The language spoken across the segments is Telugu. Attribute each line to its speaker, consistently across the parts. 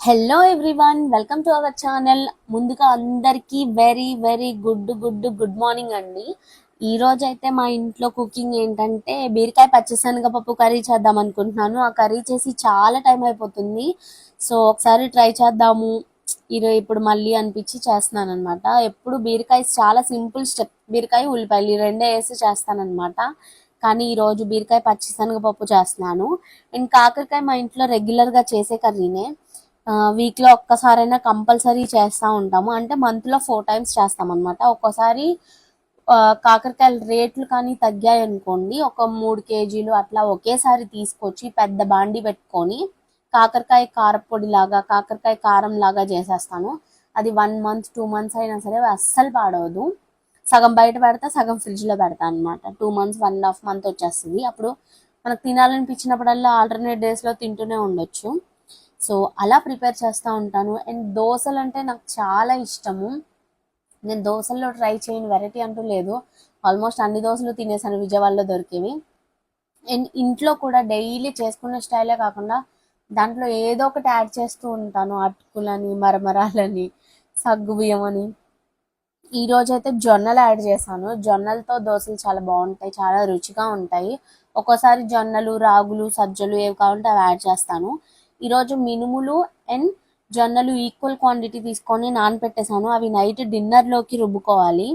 Speaker 1: Hello everyone, welcome to our channel. ముందుగా అందరికీ వెరీ వెరీ గుడ్ మార్నింగ్ అండి. ఈ రోజు అయితే మా ఇంట్లో కుకింగ్ ఏంటంటే బీరకాయ పచ్చిశనగపప్పు కర్రీ చేద్దాం అనుకుంటున్నాను. ఆ కర్రీ చేసి చాలా టైం అయిపోతుంది. సో ఒకసారి ట్రై చేద్దాము ఇప్పుడు మళ్ళీ అనిపించి చేస్తున్నాను అనమాట. ఎప్పుడు బీరకాయ చాలా సింపుల్ స్టెప్, బీరకాయ ఉల్లిపాయలు ఈ రెండే వేసి చేస్తానన్నమాట. కానీ ఈ రోజు బీరకాయ పచ్చిశనగపప్పు చేస్తున్నాను. అండ్ కాకరకాయ మా ఇంట్లో రెగ్యులర్గా చేసే కర్రీనే. వీక్లో ఒక్కసారైనా కంపల్సరీ చేస్తూ ఉంటాము. అంటే మంత్లో 4 టైమ్స్ చేస్తాం అనమాట. ఒక్కోసారి కాకరకాయల రేట్లు కానీ తగ్గాయి అనుకోండి, ఒక 3 కేజీలు అట్లా ఒకేసారి తీసుకొచ్చి పెద్ద బాండి పెట్టుకొని కాకరకాయ కారపొడి లాగా, కాకరకాయ కారం లాగా చేసేస్తాను. అది 1 మంత్ 2 మంత్స్ అయినా సరే అస్సలు పాడవదు. సగం బయట పెడతా, సగం ఫ్రిడ్జ్లో పెడతా అనమాట. 2 మంత్స్ 1.5 మంత్ వచ్చేస్తుంది. అప్పుడు మనకు తినాలనిపించినప్పుడల్లా ఆల్టర్నేట్ డేస్లో తింటూనే ఉండొచ్చు. సో అలా ప్రిపేర్ చేస్తూ ఉంటాను. అండ్ దోశలు అంటే నాకు చాలా ఇష్టము. నేను దోశల్లో ట్రై చేయని వెరైటీ అంటూ లేదు. ఆల్మోస్ట్ అన్ని దోశలు తినేసాను విజయవాడలో దొరికేవి. అండ్ ఇంట్లో కూడా డైలీ చేసుకునే స్టైలే కాకుండా దాంట్లో ఏదో ఒకటి యాడ్ చేస్తూ ఉంటాను. అటుకులని, మరమరాలని, సగ్గుబియ్యం అని. ఈ రోజైతే జొన్నలు యాడ్ చేశాను. జొన్నలతో దోశలు చాలా బాగుంటాయి, చాలా రుచిగా ఉంటాయి. ఒక్కోసారి జొన్నలు, రాగులు, సజ్జలు ఏవి కావాలంటే అవి యాడ్ చేస్తాను. ఈరోజు మినుములు అండ్ జొన్నలు ఈక్వల్ క్వాంటిటీ తీసుకొని నానపెట్టేశాను. అవి నైట్ డిన్నర్లోకి రుబ్బుకోవాలి.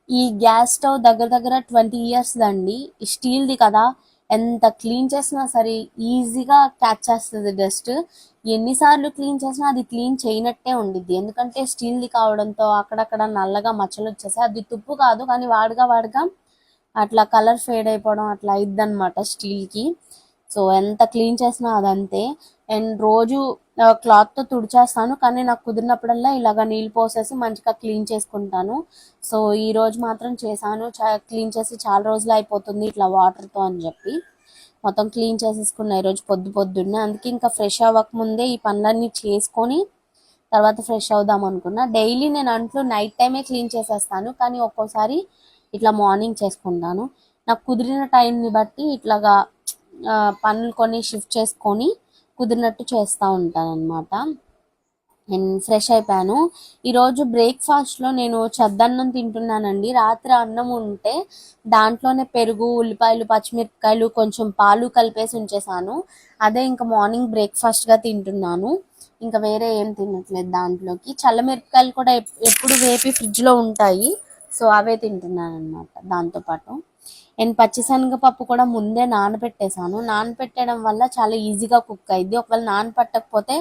Speaker 1: ఈ గ్యాస్ స్టవ్ దగ్గర దగ్గర 20 years దండి. స్టీల్ది కదా, ఎంత క్లీన్ చేసినా సరే ఈజీగా క్యాచ్ చేస్తుంది డస్ట్. ఎన్నిసార్లు క్లీన్ చేసినా అది క్లీన్ చేయనట్టే ఉండిద్ది. ఎందుకంటే స్టీల్ది కావడంతో అక్కడక్కడ నల్లగా మచ్చలు వచ్చేసాయి. అది తుప్పు కాదు, కానీ వాడుగా వాడుగా అట్లా కలర్ ఫేడ్ అయిపోవడం అట్లా అయిద్దనమాట స్టీల్కి. సో ఎంత క్లీన్ చేసినా అదంతే. అండ్ రోజు క్లాత్తో తుడిచేస్తాను, కానీ నాకు కుదిరినప్పుడల్లా ఇలాగ నీళ్ళు పోసేసి మంచిగా క్లీన్ చేసుకుంటాను. సో ఈ రోజు మాత్రం చేశాను. క్లీన్ చేసి చాలా రోజులు అయిపోతుంది ఇట్లా వాటర్తో అని చెప్పి మొత్తం క్లీన్ చేసేసుకున్నా ఈరోజు పొద్దున్నే. అందుకే ఇంకా ఫ్రెష్ అవ్వకముందే ఈ పనులన్నీ చేసుకొని తర్వాత ఫ్రెష్ అవుదాం అనుకున్నా. డైలీ నేను అంట్లు నైట్ టైమే క్లీన్ చేసేస్తాను, కానీ ఒక్కోసారి ఇట్లా మార్నింగ్ చేసుకుంటాను. నాకు కుదిరిన టైంని బట్టి ఇట్లాగా పనులు కొన్ని షిఫ్ట్ చేసుకొని కుదిరినట్టు చేస్తూ ఉంటాను అనమాట. నేను ఫ్రెష్ అయిపోయాను. ఈరోజు బ్రేక్ఫాస్ట్లో నేను చద్దన్నం తింటున్నానండి. రాత్రి అన్నం ఉంటే దాంట్లోనే పెరుగు, ఉల్లిపాయలు, పచ్చిమిరపకాయలు, కొంచెం పాలు కలిపేసి ఉంచేసాను. అదే ఇంకా మార్నింగ్ బ్రేక్ఫాస్ట్గా తింటున్నాను. ఇంకా వేరే ఏం తినట్లేదు. దాంట్లోకి చల్లమిరపకాయలు కూడా ఎప్పుడు వేపి ఫ్రిడ్జ్లో ఉంటాయి. సో అవే తింటున్నాను అనమాట దాంతోపాటు. అండ్ పచ్చిశనగపప్పు కూడా ముందే నానబెట్టేశాను. నానబెట్టడం వల్ల చాలా ఈజీగా కుక్ అయ్యిద్ది. ఒకవేళ నానబెట్టకపోతే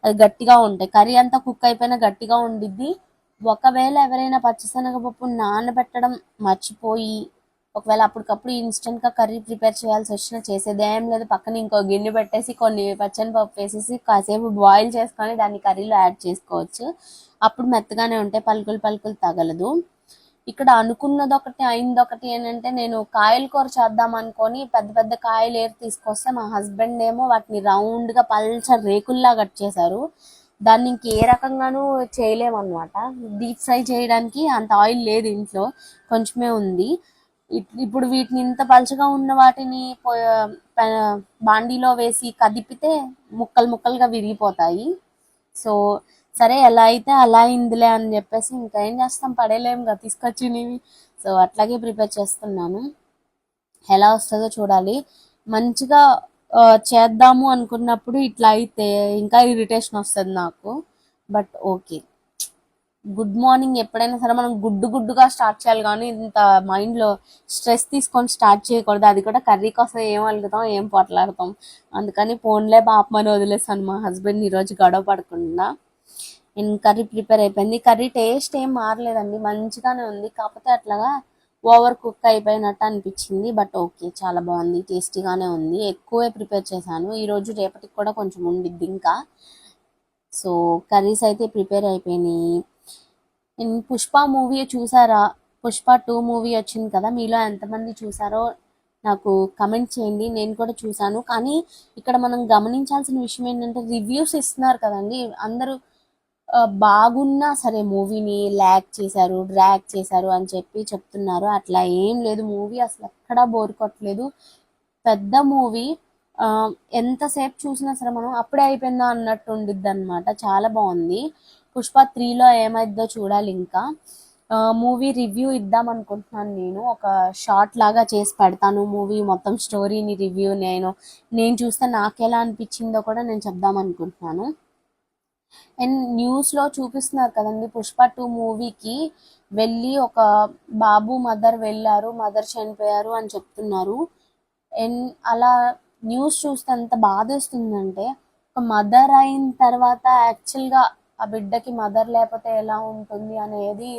Speaker 1: అది గట్టిగా ఉంటాయి. కర్రీ అంతా కుక్ అయిపోయినా గట్టిగా ఉండిద్ది. ఒకవేళ ఎవరైనా పచ్చిశనగపప్పు నానబెట్టడం మర్చిపోయి ఒకవేళ అప్పటికప్పుడు ఇన్స్టెంట్గా కర్రీ ప్రిపేర్ చేయాల్సి వచ్చినా చేసేది ఏం లేదు. పక్కన ఇంకో గిన్నె పెట్టేసి కొన్ని పచ్చనిపప్పు వేసేసి కాసేపు బాయిల్ చేసుకొని దాన్ని కర్రీలో యాడ్ చేసుకోవచ్చు. అప్పుడు మెత్తగానే ఉంటాయి, పలుకులు పలుకులు తగలదు. ఇక్కడ అనుకున్నది ఒకటి అయింది ఒకటి ఏంటంటే, నేను కాయల కూర చేద్దాం అనుకొని పెద్ద పెద్ద కాయలు ఏరి తీసుకొస్తే మా హస్బెండ్ ఏమో వాటిని రౌండ్గా పల్చ రేకుల్లా కట్ చేశారు. దాన్ని ఇంకే రకంగానూ చేయలేమన్నమాట. డీప్ ఫ్రై చేయడానికి అంత ఆయిల్ లేదు ఇంట్లో, కొంచెమే ఉంది. ఇప్పుడు వీటిని ఇంత పలుచగా ఉన్న వాటిని బాండీలో వేసి కదిపితే ముక్కలు ముక్కలుగా విరిగిపోతాయి. సో సరే ఎలా అయితే అలా అయిందిలే అని చెప్పేసి ఇంకా ఏం చేస్తాం, పడేలేం కదా తీసుకొచ్చినవి. సో అట్లాగే ప్రిపేర్ చేస్తున్నాను. ఎలా వస్తుందో చూడాలి. మంచిగా చేద్దాము అనుకున్నప్పుడు ఇట్లా అయితే ఇంకా ఇరిటేషన్ వస్తుంది నాకు. బట్ ఓకే, గుడ్ మార్నింగ్ ఎప్పుడైనా సరే మనం గుడ్డుగా స్టార్ట్ చేయాలి, కానీ ఇంత మైండ్లో స్ట్రెస్ తీసుకొని స్టార్ట్ చేయకూడదు. అది కూడా కర్రీ కోసం ఏం అలుగుతాం, ఏం పొట్లాడతాం. అందుకని ఫోన్లే పాపమని వదిలేసాను మా హస్బెండ్ ఈరోజు గొడవ పడకుండా. కర్రీ ప్రిపేర్ అయిపోయింది. కర్రీ టేస్ట్ ఏం మారలేదండి, మంచిగానే ఉంది. కాకపోతే అట్లాగా ఓవర్ కుక్ అయిపోయినట్టు అనిపించింది. బట్ ఓకే, చాలా బాగుంది, టేస్టీగానే ఉంది. ఎక్కువే ప్రిపేర్ చేశాను ఈరోజు, రేపటికి కూడా కొంచెం ఉండిద్ది ఇంకా. సో కర్రీస్ అయితే ప్రిపేర్ అయిపోయినాయి. పుష్ప మూవీ చూసారా? పుష్ప 2 మూవీ వచ్చింది కదా, మీలో ఎంతమంది చూసారో నాకు కమెంట్ చేయండి. నేను కూడా చూసాను. కానీ ఇక్కడ మనం గమనించాల్సిన విషయం ఏంటంటే, రివ్యూస్ ఇస్తున్నారు కదండి అందరూ. బాగున్నా సరే మూవీని డ్రాగ్ చేశారు అని చెప్పి చెప్తున్నారు. అట్లా ఏం లేదు, మూవీ అసలు ఎక్కడా బోర్ కొట్టలేదు. పెద్ద మూవీ, ఎంతసేపు చూసినా సరే మనం అప్పుడే అయిపోయిందా అన్నట్టు ఉండిద్ది అనమాట. చాలా బాగుంది. పుష్ప 3లో ఏమైద్దో చూడాలి. ఇంకా మూవీ రివ్యూ ఇద్దాం అనుకుంటున్నాను. నేను ఒక షార్ట్ లాగా చేసి పెడతాను, మూవీ మొత్తం స్టోరీని రివ్యూ. నేను చూస్తే నాకు ఎలా అనిపించిందో కూడా నేను చెప్దాం అనుకుంటున్నాను. అండ్ న్యూస్లో చూపిస్తున్నారు కదండి, పుష్ప 2 మూవీకి వెళ్ళి ఒక బాబు మదర్ వెళ్ళారు, మదర్ చనిపోయారు అని చెప్తున్నారు. అండ్ అలా న్యూస్ చూస్తే ఎంత బాధేస్తుందంటే, ఒక మదర్ అయిన తర్వాత యాక్చువల్గా ఆ బిడ్డకి మదర్ లేకపోతే ఎలా ఉంటుంది అనేది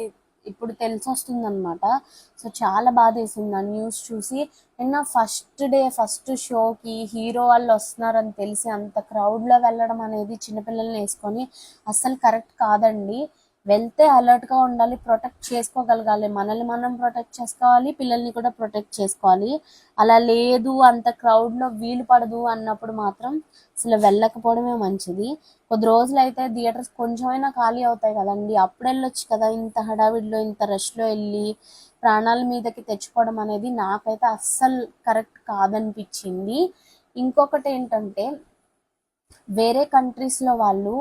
Speaker 1: ఇప్పుడు తెలిసొస్తుంది అనమాట. సో చాలా బాధేసింది ఆ న్యూస్ చూసి. అండ్ నా ఫస్ట్ షోకి హీరో వాళ్ళు వస్తున్నారని తెలిసి అంత క్రౌడ్లో వెళ్ళడం అనేది చిన్నపిల్లల్ని వేసుకొని అస్సలు కరెక్ట్ కాదండి. వెళ్తే అలర్ట్గా ఉండాలి, ప్రొటెక్ట్ చేసుకోగలగాలి, మనల్ని మనం ప్రొటెక్ట్ చేసుకోవాలి, పిల్లల్ని కూడా ప్రొటెక్ట్ చేసుకోవాలి. అలా లేదు, అంత క్రౌడ్లో వీలు పడదు అన్నప్పుడు మాత్రం అసలు వెళ్ళకపోవడమే మంచిది. కొద్ది రోజులు అయితే థియేటర్స్ కొంచెమైనా ఖాళీ అవుతాయి కదండి, అప్పుడు వెళ్ళొచ్చు కదా. ఇంత హడావిడిలో ఇంత రష్లో వెళ్ళి ప్రాణాల మీదకి తెచ్చుకోవడం అనేది నాకైతే అస్సలు కరెక్ట్ కాదనిపించింది. ఇంకొకటి ఏంటంటే, వేరే కంట్రీస్లో వాళ్ళు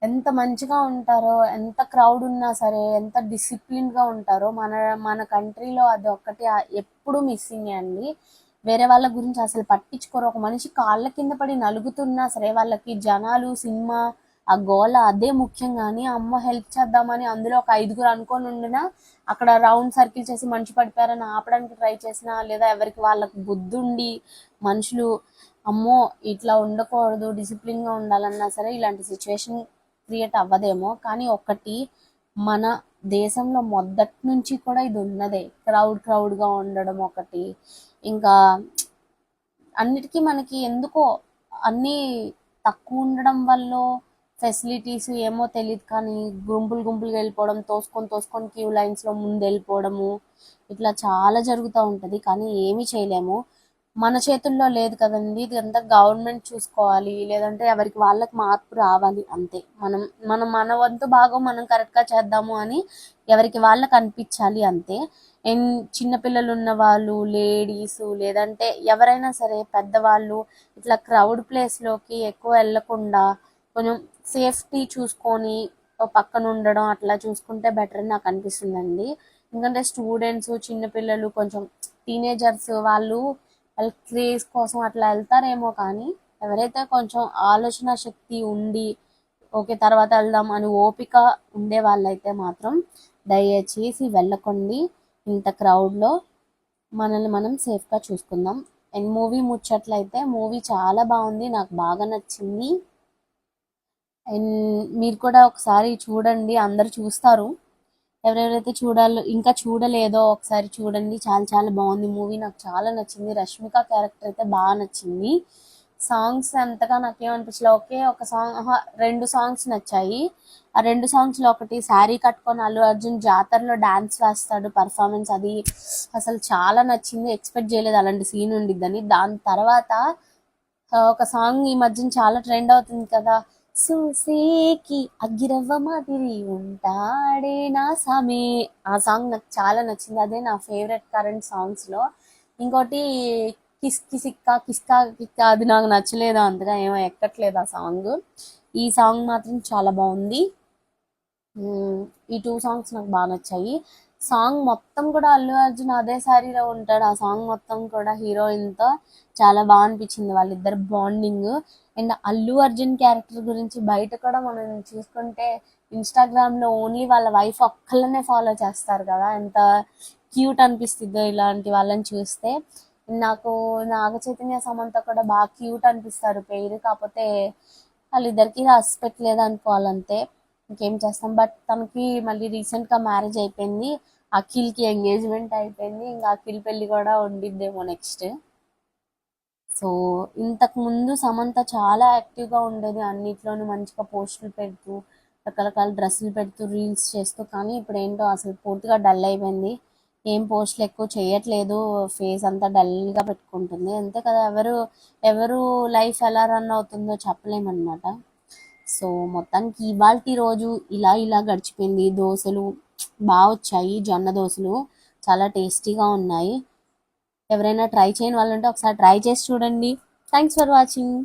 Speaker 1: ఎంత మంచిగా ఉంటారో, ఎంత క్రౌడ్ ఉన్నా సరే ఎంత డిసిప్లిన్గా ఉంటారో, మన మన కంట్రీలో అది ఒక్కటి ఎప్పుడు మిస్సింగ్ అండి. వేరే వాళ్ళ గురించి అసలు పట్టించుకోరు. ఒక మనిషి కాళ్ళ కింద పడి నలుగుతున్నా సరే వాళ్ళకి జనాలు, సినిమా, ఆ గోల అదే ముఖ్యం. కానీ అమ్మ హెల్ప్ చేద్దామని అందులో ఒక 5గురు అనుకొని ఉండినా అక్కడ రౌండ్ సర్కిల్ చేసి మనిషి పడిపోయారని ఆపడానికి ట్రై చేసినా, లేదా ఎవరికి వాళ్ళకి బుద్ధుండి మనుషులు అమ్మో ఇట్లా ఉండకూడదు, డిసిప్లిన్గా ఉండాలన్నా సరే ఇలాంటి సిచ్యువేషన్ క్రియేట్ అవ్వదేమో. కానీ ఒకటి, మన దేశంలో మొదటి నుంచి కూడా ఇది ఉన్నదే, క్రౌడ్గా ఉండడం ఒకటి. ఇంకా అన్నిటికీ మనకి ఎందుకో అన్నీ తక్కువ ఉండడం వల్ల ఫెసిలిటీస్ ఏమో తెలియదు, కానీ గుంపులుగా వెళ్ళిపోవడం, తోసుకొని క్యూ లైన్స్లో ముందు వెళ్ళిపోవడము, ఇట్లా చాలా జరుగుతూ ఉంటుంది. కానీ ఏమీ చేయలేము, మన చేతుల్లో లేదు కదండి. ఇది అంతా గవర్నమెంట్ చూసుకోవాలి, లేదంటే ఎవరికి వాళ్ళకి మార్పు రావాలి అంతే. మన వంతు భాగం మనం కరెక్ట్గా చేద్దాము అని ఎవరికి వాళ్ళకి అనిపించాలి అంతే. అండ్ చిన్నపిల్లలు ఉన్న వాళ్ళు, లేడీస్, లేదంటే ఎవరైనా సరే పెద్దవాళ్ళు ఇట్లా క్రౌడ్ ప్లేస్లోకి ఎక్కువ వెళ్ళకుండా కొంచెం సేఫ్టీ చూసుకొని పక్కన ఉండడం అట్లా చూసుకుంటే బెటర్ అని నాకు అనిపిస్తుందండి. ఎందుకంటే స్టూడెంట్స్, చిన్నపిల్లలు, కొంచెం టీనేజర్స్ వాళ్ళ క్రేజ్ కోసం అట్లా వెళ్తారేమో. కానీ ఎవరైతే కొంచెం ఆలోచన శక్తి ఉండి ఓకే తర్వాత వెళ్దాం అని ఓపిక ఉండే వాళ్ళైతే మాత్రం దయచేసి వెళ్ళకండి. ఇంత క్రౌడ్లో మనల్ని మనం సేఫ్గా చూసుకుందాం. అండ్ మూవీ ముచ్చట్లయితే మూవీ చాలా బాగుంది, నాకు బాగా నచ్చింది. అండ్ మీరు కూడా ఒకసారి చూడండి, అందరు చూస్తారు. ఎవరెవరైతే ఇంకా చూడలేదో ఒకసారి చూడండి, చాలా చాలా బాగుంది మూవీ, నాకు చాలా నచ్చింది. రష్మిక క్యారెక్టర్ అయితే బాగా నచ్చింది. సాంగ్స్ అంతగా నాకేమనిపించలే. ఒక సాంగ్, 2 సాంగ్స్ నచ్చాయి. ఆ 2 సాంగ్స్లో ఒకటి శారీ కట్టుకొని అల్లు అర్జున్ జాతరలో డాన్స్ వేస్తాడు, పర్ఫార్మెన్స్ అది అసలు చాలా నచ్చింది. ఎక్స్పెక్ట్ చేయలేదు అలాంటి సీన్ ఉండిద్దని. దాని తర్వాత ఒక సాంగ్ ఈ మధ్యన చాలా ట్రెండ్ అవుతుంది కదా, సూసేకి అగ్గిరవ్వ మాదిరి ఉంటాడే నా సామే, ఆ సాంగ్ నాకు చాలా నచ్చింది. అదే నా ఫేవరెట్ కరెంట్ సాంగ్స్లో. ఇంకోటి కిస్కా కిక్క, అది నాకు నచ్చలేదు అంతగా, ఏమో ఎక్కట్లేదు ఆ సాంగ్. ఈ సాంగ్ మాత్రం చాలా బాగుంది. ఈ 2 సాంగ్స్ నాకు బాగా నచ్చాయి. సాంగ్ మొత్తం కూడా అల్లు అర్జున్ అదే శారీలో ఉంటాడు, ఆ సాంగ్ మొత్తం కూడా హీరోయిన్తో చాలా బాగా అనిపించింది వాళ్ళిద్దరు bonding. And Allu Arjun character గురించి బయట కూడా మనం చూసుకుంటే ఇన్స్టాగ్రామ్లో ఓన్లీ వాళ్ళ వైఫ్ ఒక్కళ్ళనే ఫాలో చేస్తారు కదా, ఎంత క్యూట్ అనిపిస్తుందో ఇలాంటి వాళ్ళని చూస్తే. నాకు నాగ చైతన్య, సమంత కూడా బాగా క్యూట్ అనిపిస్తారు పేరు, కాకపోతే వాళ్ళిద్దరికి రాసి పెట్టలేదు అనుకోవాలంతే, ఇంకేం చేస్తాం. బట్ తనకి మళ్ళీ రీసెంట్గా మ్యారేజ్ అయిపోయింది, అఖిల్కి ఎంగేజ్మెంట్ అయిపోయింది, ఇంకా అఖిల్ పెళ్ళి కూడా ఉండిద్దేమో నెక్స్ట్. సో ఇంతకు ముందు సమంత చాలా యాక్టివ్గా ఉండేది, అన్నిట్లోనూ మంచిగా పోస్టులు పెడుతూ రకరకాల డ్రెస్సులు పెడుతూ రీల్స్ చేస్తూ. కానీ ఇప్పుడు ఏంటో అసలు పూర్తిగా డల్ అయిపోయింది, ఏం పోస్టులు ఎక్కువ చేయట్లేదు, ఫేస్ అంతా డల్గా పెట్టుకుంటుంది అంతే కదా. ఎవరు లైఫ్ ఎలా రన్ అవుతుందో చెప్పలేమన్నమాట. సో మొత్తానికి ఇవాల్టి రోజు ఇలా గడిచిపోయింది. దోశలు బాగా వచ్చాయి, జొన్న దోశలు చాలా టేస్టీగా ఉన్నాయి. ఎవరైనా ట్రై చేయని వాళ్ళు ఉంటే ఒకసారి ట్రై చేసి చూడండి. Thanks for watching.